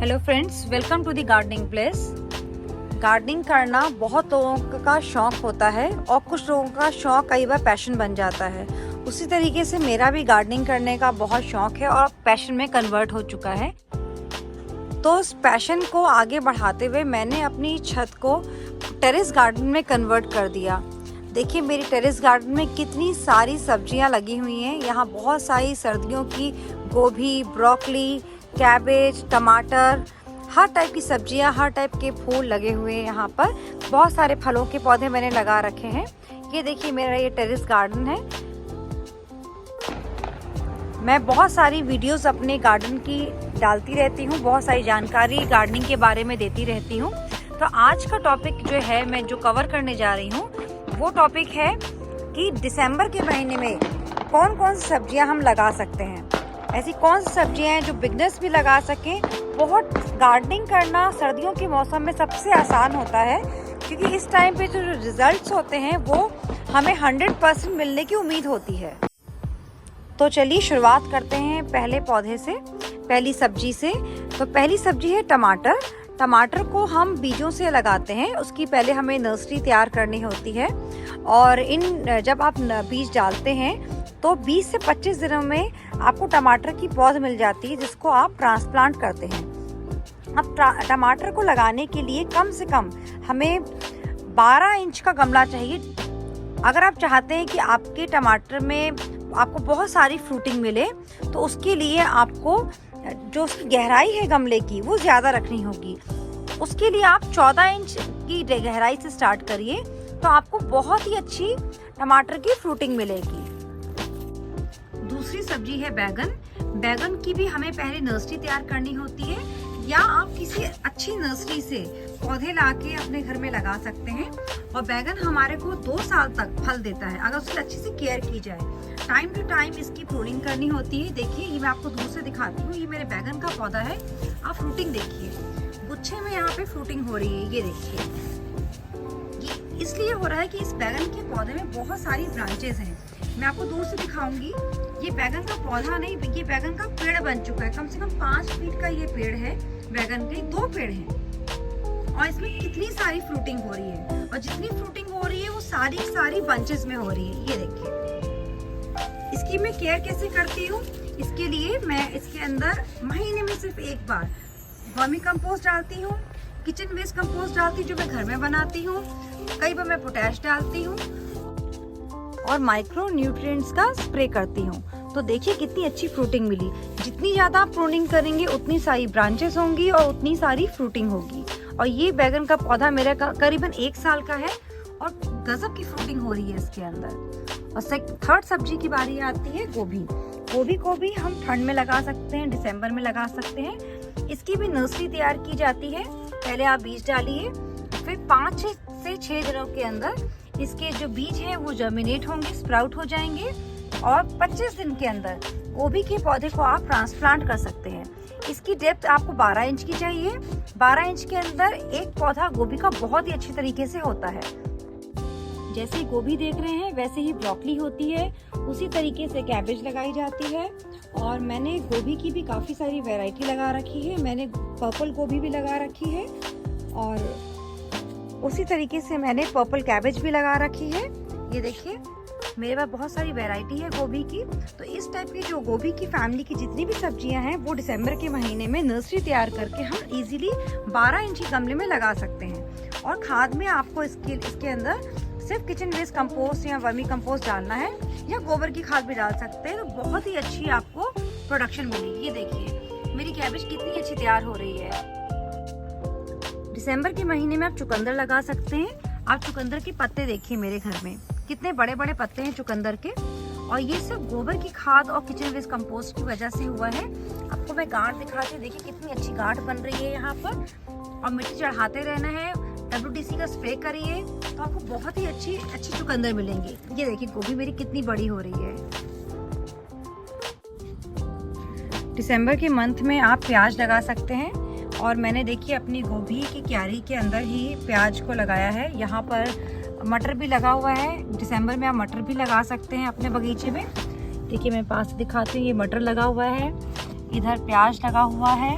Hello friends, welcome to the gardening place. Gardening करना बहुत लोगों का शौक होता है और कुछ लोगों का शौक कई बार पैशन बन जाता है। उसी तरीके से मेरा भी गार्डनिंग करने का बहुत शौक है और पैशन में कन्वर्ट हो चुका है। तो उस पैशन को आगे बढ़ाते हुए मैंने अपनी छत को टेरेस गार्डन में कन्वर्ट कर दिया। देखिए मेरी टेरेस गार्डन में कितनी सारी सब्जियां लगी हुई हैं। यहाँ बहुत सारी सर्दियों की गोभी, ब्रोकली, कैबेज, टमाटर, हर टाइप की सब्जियां, हर टाइप के फूल लगे हुए हैं। यहाँ पर बहुत सारे फलों के पौधे मैंने लगा रखे हैं। ये देखिए मेरा ये टेरेस गार्डन है। मैं बहुत सारी वीडियोस अपने गार्डन की डालती रहती हूँ, बहुत सारी जानकारी गार्डनिंग के बारे में देती रहती हूँ। तो आज का टॉपिक जो है, मैं जो कवर करने जा रही हूँ, वो टॉपिक है कि दिसंबर के महीने में कौन कौन सी सब्जियां हम लगा सकते हैं। ऐसी कौन सी सब्जियां हैं जो बिगनर्स भी लगा सकें। बहुत गार्डनिंग करना सर्दियों के मौसम में सबसे आसान होता है, क्योंकि इस टाइम पे जो रिजल्ट्स होते हैं वो हमें 100% मिलने की उम्मीद होती है। तो चलिए शुरुआत करते हैं पहले पौधे से, पहली सब्जी से। तो पहली सब्जी है टमाटर। टमाटर को हम बीजों से लगाते हैं। उसकी पहले हमें नर्सरी तैयार करनी होती है और जब आप बीज डालते हैं तो 20 से 25 दिनों में आपको टमाटर की पौध मिल जाती है, जिसको आप ट्रांसप्लांट करते हैं। अब टमाटर को लगाने के लिए कम से कम हमें 12 इंच का गमला चाहिए। अगर आप चाहते हैं कि आपके टमाटर में आपको बहुत सारी फ्रूटिंग मिले, तो उसके लिए आपको जो उसकी गहराई है गमले की वो ज़्यादा रखनी होगी। उसके लिए आप 14 इंच की गहराई से स्टार्ट करिए, तो आपको बहुत ही अच्छी टमाटर की फ्रूटिंग मिलेगी। दूसरी सब्जी है बैगन। बैगन की भी हमें पहले नर्सरी तैयार करनी होती है, या आप किसी अच्छी नर्सरी से पौधे लाके अपने घर में लगा सकते हैं। और बैगन हमारे को 2 साल तक फल देता है अगर उसकी अच्छी से केयर की जाए। टाइम टू टाइम इसकी प्रूनिंग करनी होती है। देखिए ये मैं आपको दूर से दिखाती हूँ। ये मेरे बैगन का पौधा है। आप फ्रूटिंग देखिए, गुच्छे में यहाँ पे फ्रूटिंग हो रही है। ये देखिए, ये इसलिए हो रहा है कि इस बैगन के पौधे में बहुत सारी ब्रांचेस हैं। मैं आपको दूर से दिखाऊंगी। ये बैगन का पौधा नहीं, ये बैगन का पेड़ बन चुका है। कम से कम 5 फीट का ये पेड़ है। बैगन के 2 पेड़ हैं और इसमें कितनी सारी फ्रूटिंग हो रही है, और जितनी फ्रूटिंग हो रही है वो सारी सारी बंचेस में हो रही है। ये देखिए, इसकी मैं केयर कैसे करती हूँ। इसके लिए मैं इसके अंदर महीने में सिर्फ एक बार वर्मी कंपोस्ट डालती हूँ, किचन वेस्ट कंपोस्ट डालती हूँ जो मैं घर में बनाती हूँ। कई बार मैं पोटैश डालती हूँ और माइक्रो न्यूट्रिएंट्स का स्प्रे करती हूँ। तो देखिए कितनी अच्छी फ्रूटिंग मिली। जितनी ज़्यादा आप प्रूनिंग करेंगे उतनी सारी ब्रांचेस होंगी और उतनी सारी फ्रूटिंग होगी। और ये बैगन का पौधा मेरा करीबन 1 साल का है और गजब की फ्रूटिंग हो रही है इसके अंदर। और थर्ड सब्जी की बारी आती है गोभी। गोभी को भी हम ठंड में लगा सकते हैं, दिसंबर में लगा सकते हैं। इसकी भी नर्सरी तैयार की जाती है। पहले आप बीज डालिए, फिर 5 से 6 दिनों के अंदर इसके जो बीज हैं वो जर्मिनेट होंगे, स्प्राउट हो जाएंगे, और 25 दिन के अंदर गोभी के पौधे को आप ट्रांसप्लांट कर सकते हैं। इसकी डेप्थ आपको 12 इंच की चाहिए। 12 इंच के अंदर एक पौधा गोभी का बहुत ही अच्छी तरीके से होता है। जैसे ही गोभी देख रहे हैं वैसे ही ब्रोकली होती है, उसी तरीके से कैबेज लगाई जाती है। और मैंने गोभी की भी काफ़ी सारी वैरायटी लगा रखी है। मैंने पर्पल गोभी भी लगा रखी है और उसी तरीके से मैंने पर्पल कैबेज भी लगा रखी है। ये देखिए मेरे पास बहुत सारी वैरायटी है गोभी की। तो इस टाइप की जो गोभी की फैमिली की जितनी भी सब्जियां हैं वो दिसंबर के महीने में नर्सरी तैयार करके हम इजीली 12 इंची गमले में लगा सकते हैं। और खाद में आपको इसके अंदर सिर्फ किचन वेस्ट कंपोस्ट या वर्मी कंपोस्ट डालना है, या गोबर की खाद भी डाल सकते हैं। तो बहुत ही अच्छी आपको प्रोडक्शन मिलेगी। ये देखिए मेरी कैबेज कितनी अच्छी तैयार हो रही है। दिसंबर के महीने में आप चुकंदर लगा सकते हैं। आप चुकंदर के पत्ते देखिए मेरे घर में कितने बड़े बड़े पत्ते हैं चुकंदर के, और ये सिर्फ गोबर की खाद और किचन वेस्ट कंपोस्ट की वजह से हुआ है। आपको मैं गांठ दिखाती हूँ। देखिए कितनी अच्छी गांठ बन रही है यहाँ पर। और मिट्टी चढ़ाते रहना है, WDC का स्प्रे करिए, तो आपको बहुत ही अच्छी चुकंदर मिलेंगी। ये देखिए गोभी मेरी कितनी बड़ी हो रही है। दिसंबर के मंथ में आप प्याज लगा सकते हैं। और मैंने देखिए अपनी गोभी की क्यारी के अंदर ही प्याज को लगाया है। यहाँ पर मटर भी लगा हुआ है। दिसंबर में आप मटर भी लगा सकते हैं अपने बगीचे में। देखिए मैं पास दिखाती हूँ, ये मटर लगा हुआ है, इधर प्याज लगा हुआ है,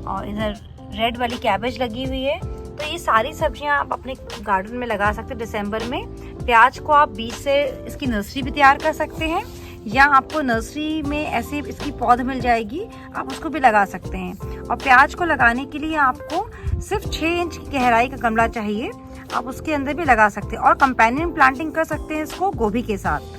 और इधर रेड वाली कैबेज लगी हुई है। तो ये सारी सब्जियां आप अपने गार्डन में लगा सकते हैं दिसंबर में। प्याज को आप बीज से इसकी नर्सरी भी तैयार कर सकते हैं, या आपको नर्सरी में ऐसे इसकी पौध मिल जाएगी, आप उसको भी लगा सकते हैं। और प्याज को लगाने के लिए आपको सिर्फ 6 इंच की गहराई का गमला चाहिए, आप उसके अंदर भी लगा सकते हैं। और कंपेनियन प्लांटिंग कर सकते हैं इसको गोभी के साथ।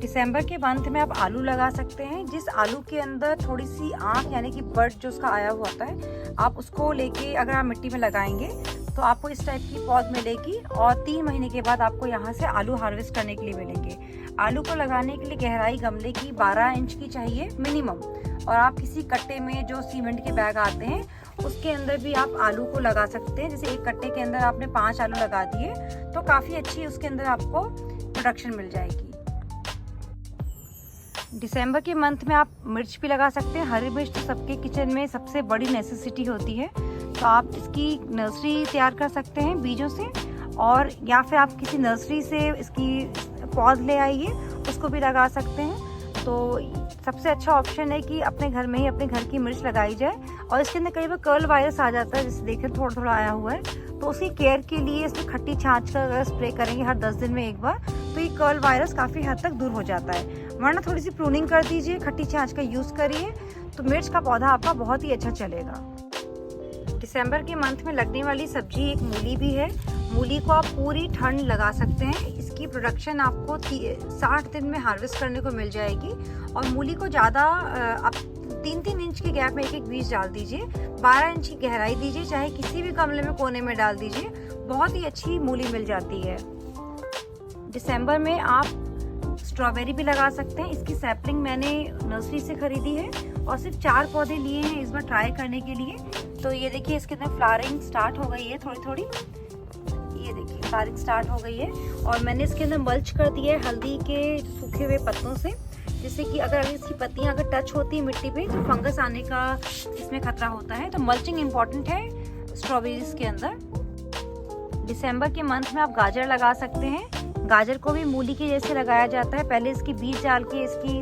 दिसंबर के मंथ में आप आलू लगा सकते हैं। जिस आलू के अंदर थोड़ी सी आँख यानी कि बर्ड जो उसका आया हुआ होता है, आप उसको लेके अगर आप मिट्टी में लगाएंगे तो आपको इस टाइप की पौध मिलेगी। और 3 महीने के बाद आपको यहाँ से आलू हार्वेस्ट करने के लिए मिलेंगे। आलू को लगाने के लिए गहराई गमले की 12 इंच की चाहिए मिनिमम। और आप किसी कट्टे में जो सीमेंट के बैग आते हैं उसके अंदर भी आप आलू को लगा सकते हैं। जैसे एक कट्टे के अंदर आपने 5 आलू लगा दिए तो काफ़ी अच्छी उसके अंदर आपको प्रोडक्शन मिल जाएगी। दिसंबर के मंथ में आप मिर्च भी लगा सकते हैं। हरी मिर्च तो सबके किचन में सबसे बड़ी नेसेसिटी होती है, तो आप इसकी नर्सरी तैयार कर सकते हैं बीजों से, और या फिर आप किसी नर्सरी से इसकी पौध ले आइए, उसको भी लगा सकते हैं। तो सबसे अच्छा ऑप्शन है कि अपने घर में ही अपने घर की मिर्च लगाई जाए। और इसके अंदर कई बार कर्ल वायरस आ जाता है, जैसे देखें थोड़ा थोड़ा आया हुआ है, तो उसकी केयर के लिए इसमें खट्टी छाछ का अगर स्प्रे करेंगे हर 10 दिन में एक बार, तो ये कर्ल वायरस काफ़ी हद तक दूर हो जाता है। वरना थोड़ी सी प्रूनिंग कर दीजिए, खट्टी छाछ का यूज़ करिए, तो मिर्च का पौधा आपका बहुत ही अच्छा चलेगा। दिसंबर के मंथ में लगने वाली सब्जी एक मूली भी है। मूली को आप पूरी ठंड लगा सकते हैं। इसकी प्रोडक्शन आपको 60 दिन में हार्वेस्ट करने को मिल जाएगी। और मूली को ज़्यादा आप 3-3 इंच के गैप में एक बीज डाल दीजिए, 12 इंच की गहराई दीजिए, चाहे किसी भी गमले में कोने में डाल दीजिए, बहुत ही अच्छी मूली मिल जाती है। दिसंबर में आप स्ट्रॉबेरी भी लगा सकते हैं। इसकी सैपलिंग मैंने नर्सरी से खरीदी है और सिर्फ 4 पौधे लिए हैं इस बार ट्राई करने के लिए। तो ये देखिए इसके अंदर फ्लावरिंग स्टार्ट हो गई है थोड़ी थोड़ी, ये देखिए फ्लावरिंग स्टार्ट हो गई है। और मैंने इसके अंदर मल्च कर दिया है हल्दी के सूखे हुए पत्तों से, जिससे कि अगर इसकी पत्तियां अगर टच होती है मिट्टी पे तो फंगस आने का इसमें खतरा होता है। तो मल्चिंग इम्पॉर्टेंट है स्ट्रॉबेरीज के अंदर। दिसंबर के मंथ में आप गाजर लगा सकते हैं। गाजर को भी मूली के जैसे लगाया जाता है। पहले इसकी बीज डाल के इसकी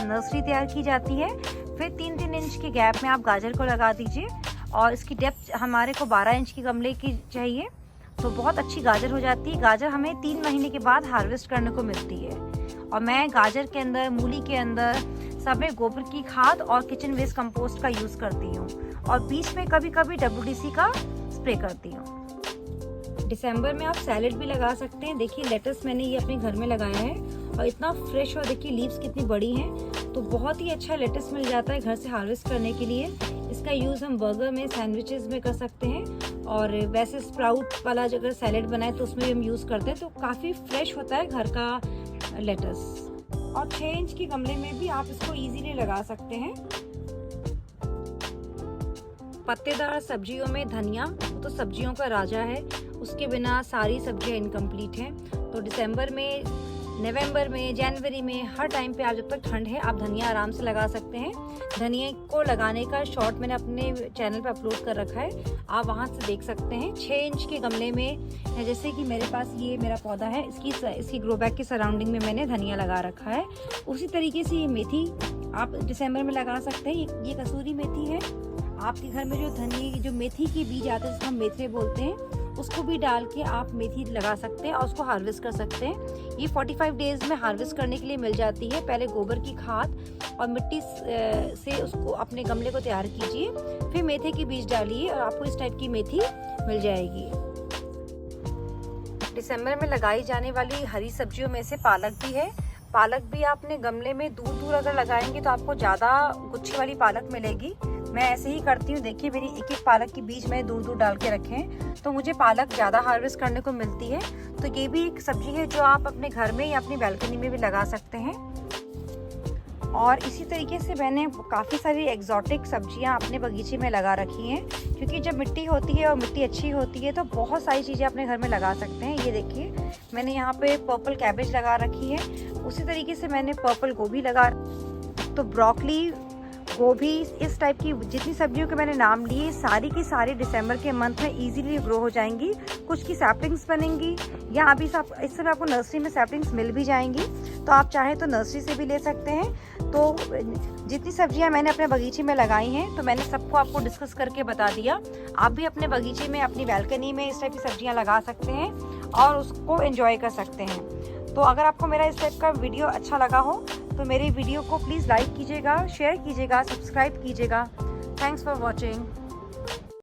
नर्सरी तैयार की जाती है, फिर 3-3 इंच के गैप में आप गाजर को लगा दीजिए। और इसकी डेप्थ हमारे को 12 इंच की गमले की चाहिए, तो बहुत अच्छी गाजर हो जाती है। गाजर हमें 3 महीने के बाद हार्वेस्ट करने को मिलती है। और मैं गाजर के अंदर, मूली के अंदर सब में गोबर की खाद और किचन वेस्ट कंपोस्ट का यूज़ करती हूँ। और बीच में कभी कभी WDC का स्प्रे करती हूँ। दिसंबर में आप सैलेड भी लगा सकते हैं। देखिए लेटस मैंने ये अपने घर में लगाया है और इतना फ्रेश, और देखिए लीव्स कितनी बड़ी हैं, तो बहुत ही अच्छा लेटस मिल जाता है घर से हार्वेस्ट करने के लिए। इसका यूज़ हम बर्गर में, सैंडविचेस में कर सकते हैं। और वैसे स्प्राउट वाला अगर सैलेड बनाए तो उसमें भी हम यूज़ करते हैं, तो काफ़ी फ्रेश होता है घर का लेटस। और 6 इंच के गमले में भी आप इसको इजीली लगा सकते हैं। पत्तेदार सब्जियों में धनिया तो सब्जियों का राजा है, उसके बिना सारी सब्जियां इनकम्प्लीट हैं। तो दिसंबर में, नवंबर में, जनवरी में, हर टाइम पे आप, जब तक ठंड है, आप धनिया आराम से लगा सकते हैं। धनिया को लगाने का शॉर्ट मैंने अपने चैनल पे अपलोड कर रखा है, आप वहां से देख सकते हैं। 6 इंच के गमले में, जैसे कि मेरे पास ये मेरा पौधा है, इसकी ग्रो बैग के सराउंडिंग में मैंने धनिया लगा रखा है। उसी तरीके से ये मेथी आप दिसंबर में लगा सकते हैं। ये कसूरी मेथी है। आपके घर में जो धनिया, जो मेथी के बीज आते हैं जिसको हम मेथी बोलते हैं, उसको भी डाल के आप मेथी लगा सकते हैं और उसको हार्वेस्ट कर सकते हैं। ये 45 डेज में हार्वेस्ट करने के लिए मिल जाती है। पहले गोबर की खाद और मिट्टी से उसको अपने गमले को तैयार कीजिए, फिर मेथी के बीज डालिए और आपको इस टाइप की मेथी मिल जाएगी। दिसंबर में लगाई जाने वाली हरी सब्जियों में से पालक भी है। पालक भी आप अपने गमले में दूर दूर अगर लगाएंगे तो आपको ज़्यादा गुच्छी वाली पालक मिलेगी। मैं ऐसे ही करती हूँ। देखिए मेरी एक पालक की बीज मैंने दूर दूर डाल के रखे हैं, तो मुझे पालक ज़्यादा हार्वेस्ट करने को मिलती है। तो ये भी एक सब्जी है जो आप अपने घर में या अपनी बैल्कनी में भी लगा सकते हैं। और इसी तरीके से मैंने काफ़ी सारी एग्जॉटिक सब्जियां अपने बगीचे में लगा रखी हैं, क्योंकि जब मिट्टी होती है और मिट्टी अच्छी होती है तो बहुत सारी चीज़ें अपने घर में लगा सकते हैं। ये देखिए मैंने यहाँ पे पर्पल कैबेज लगा रखी है, उसी तरीके से मैंने पर्पल गोभी लगा, तो ब्रोकली गोभी, इस टाइप की जितनी सब्जियों के मैंने नाम लिए सारी की सारी दिसंबर के मंथ में इजीली ग्रो हो जाएंगी। कुछ की सैपलिंग्स बनेंगी या अभी इस समय आपको नर्सरी में सैपलिंग्स मिल भी जाएंगी, तो आप चाहें तो नर्सरी से भी ले सकते हैं। तो जितनी सब्जियां मैंने अपने बगीचे में लगाई हैं तो मैंने सबको आपको डिस्कस करके बता दिया। आप भी अपने बगीचे में, अपनी बैल्कनी में इस टाइप की सब्जियां लगा सकते हैं और उसको एंजॉय कर सकते हैं। तो अगर आपको मेरा इस टाइप का वीडियो अच्छा लगा हो तो मेरे वीडियो को प्लीज़ लाइक कीजिएगा, शेयर कीजिएगा, सब्सक्राइब कीजिएगा। Thanks for watching.